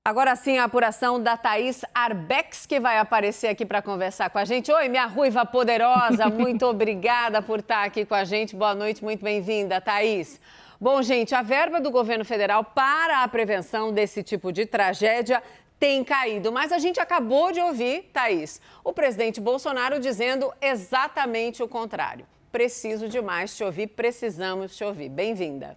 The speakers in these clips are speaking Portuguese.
Agora sim, a apuração da Thaís Arbex, que vai aparecer aqui para conversar com a gente. Oi, minha ruiva poderosa, muito obrigada por estar aqui com a gente. Boa noite, muito bem-vinda, Thaís. Bom, gente, a verba do governo federal para a prevenção desse tipo de tragédia tem caído, mas a gente acabou de ouvir, Thaís, o presidente Bolsonaro dizendo exatamente o contrário. Preciso demais te ouvir, precisamos te ouvir. Bem-vinda.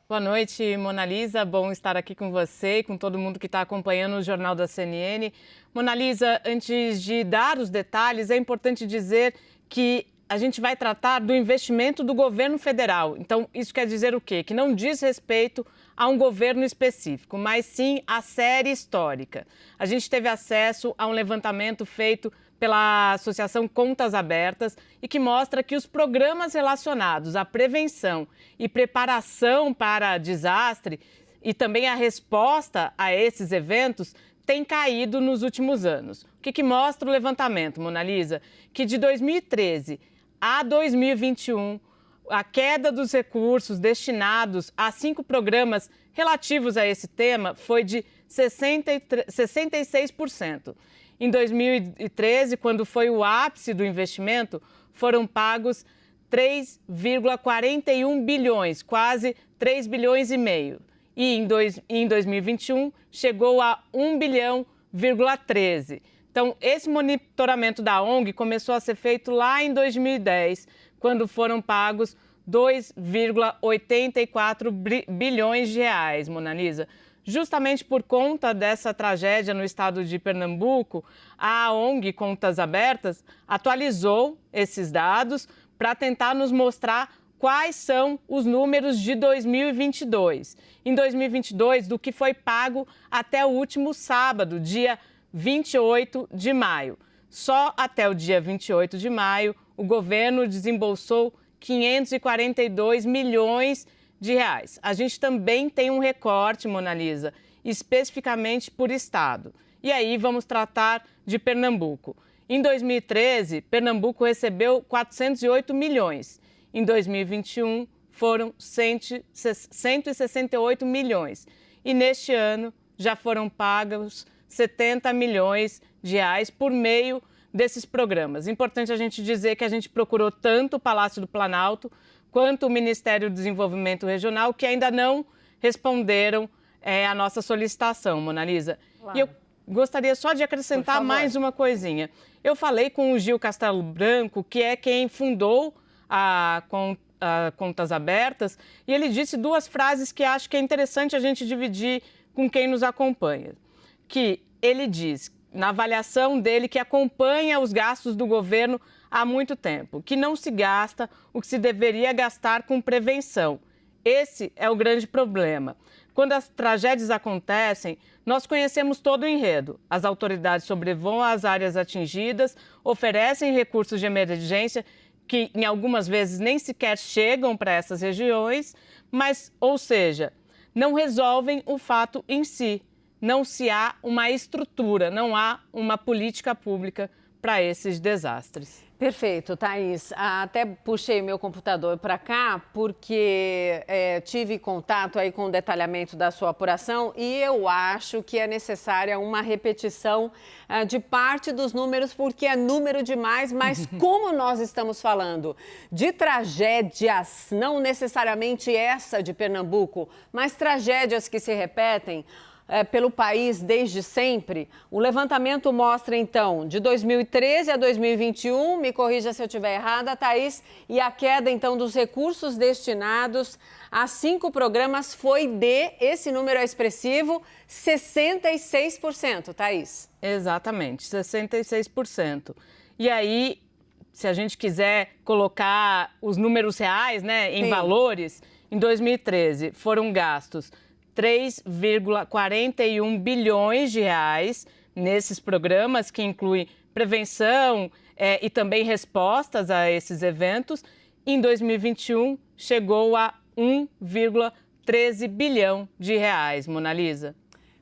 Boa noite, Mona Lisa. Bom estar aqui com você e com todo mundo que está acompanhando o Jornal da CNN. Mona Lisa, antes de dar os detalhes, é importante dizer que a gente vai tratar do investimento do governo federal. Então, isso quer dizer o quê? Que não diz respeito a um governo específico, mas sim à série histórica. A gente teve acesso a um levantamento feito pela Associação Contas Abertas e que mostra que os programas relacionados à prevenção e preparação para desastre e também a resposta a esses eventos têm caído nos últimos anos. O que mostra o levantamento, Mona Lisa? Que de 2013 a 2021, a queda dos recursos destinados a 5 programas relativos a esse tema foi de 66%. Em 2013, quando foi o ápice do investimento, foram pagos 3,41 bilhões, quase 3 bilhões e meio. E em 2021 chegou a 1,13 bilhão. Então, esse monitoramento da ONG começou a ser feito lá em 2010, quando foram pagos 2,84 bilhões de reais, Mona Lisa. Justamente por conta dessa tragédia no estado de Pernambuco, a ONG Contas Abertas atualizou esses dados para tentar nos mostrar quais são os números de 2022. Em 2022, do que foi pago até o último sábado, dia 28 de maio. Só até o dia 28 de maio, o governo desembolsou 542 milhões de reais. A gente também tem um recorte, Mona Lisa, especificamente por estado. E aí vamos tratar de Pernambuco. Em 2013, Pernambuco recebeu 408 milhões. Em 2021, foram 168 milhões. E neste ano, já foram pagos 70 milhões de reais por meio desses programas. Importante a gente dizer que a gente procurou tanto o Palácio do Planalto quanto o Ministério do Desenvolvimento Regional, que ainda não responderam à nossa solicitação, Mona Lisa. Claro. E eu gostaria só de acrescentar mais uma coisinha. Eu falei com o Gil Castelo Branco, que é quem fundou a Contas Abertas, e ele disse 2 frases que acho que é interessante a gente dividir com quem nos acompanha. Que ele diz, na avaliação dele, que acompanha os gastos do governo há muito tempo, que não se gasta o que se deveria gastar com prevenção. Esse é o grande problema. Quando as tragédias acontecem, nós conhecemos todo o enredo. As autoridades sobrevoam as áreas atingidas, oferecem recursos de emergência que, em algumas vezes, nem sequer chegam para essas regiões, mas, ou seja, não resolvem o fato em si. Não se há uma estrutura, não há uma política pública para esses desastres. Perfeito, Thaís. Até puxei meu computador para cá porque tive contato aí com o detalhamento da sua apuração e eu acho que é necessária uma repetição de parte dos números, porque é número demais, mas como nós estamos falando de tragédias, não necessariamente essa de Pernambuco, mas tragédias que se repetem pelo país desde sempre. O levantamento mostra, então, de 2013 a 2021, me corrija se eu estiver errada, Thaís, e a queda, então, dos recursos destinados a 5 programas foi de, esse número é expressivo, 66%, Thaís. Exatamente, 66%. E aí, se a gente quiser colocar os números reais, né, em valores, em 2013 foram gastos 3,41 bilhões de reais nesses programas que incluem prevenção e também respostas a esses eventos. Em 2021, chegou a 1,13 bilhão de reais, Mona Lisa.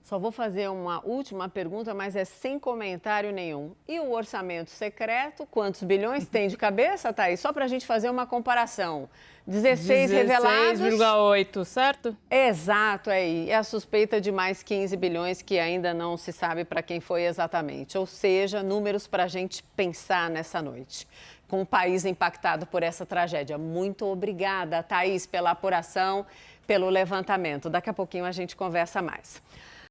Só vou fazer uma última pergunta, mas é sem comentário nenhum. E o orçamento secreto, quantos bilhões tem de cabeça, Thaís? Só para a gente fazer uma comparação. 16 revelados. 16,8, certo? Exato, e a suspeita de mais 15 bilhões que ainda não se sabe para quem foi exatamente. Ou seja, números para a gente pensar nessa noite, com o país impactado por essa tragédia. Muito obrigada, Thaís, pela apuração, pelo levantamento. Daqui a pouquinho a gente conversa mais.